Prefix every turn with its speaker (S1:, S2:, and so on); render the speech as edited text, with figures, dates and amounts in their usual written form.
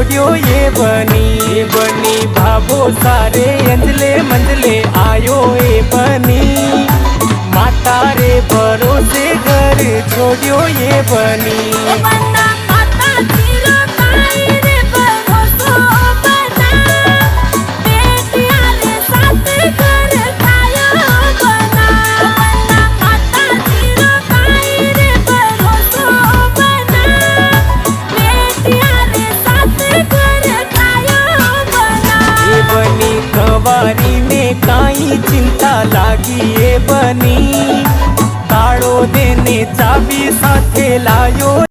S1: छोड़ियो ये बनी भाभो सारे अंजले मंजले आयो ये बनी माता रे भरोसे घर छोड़ियो ये बनी। खवारी ने काई चिंता लागी ये बनी ताड़ो देने चाबी साथे लायो।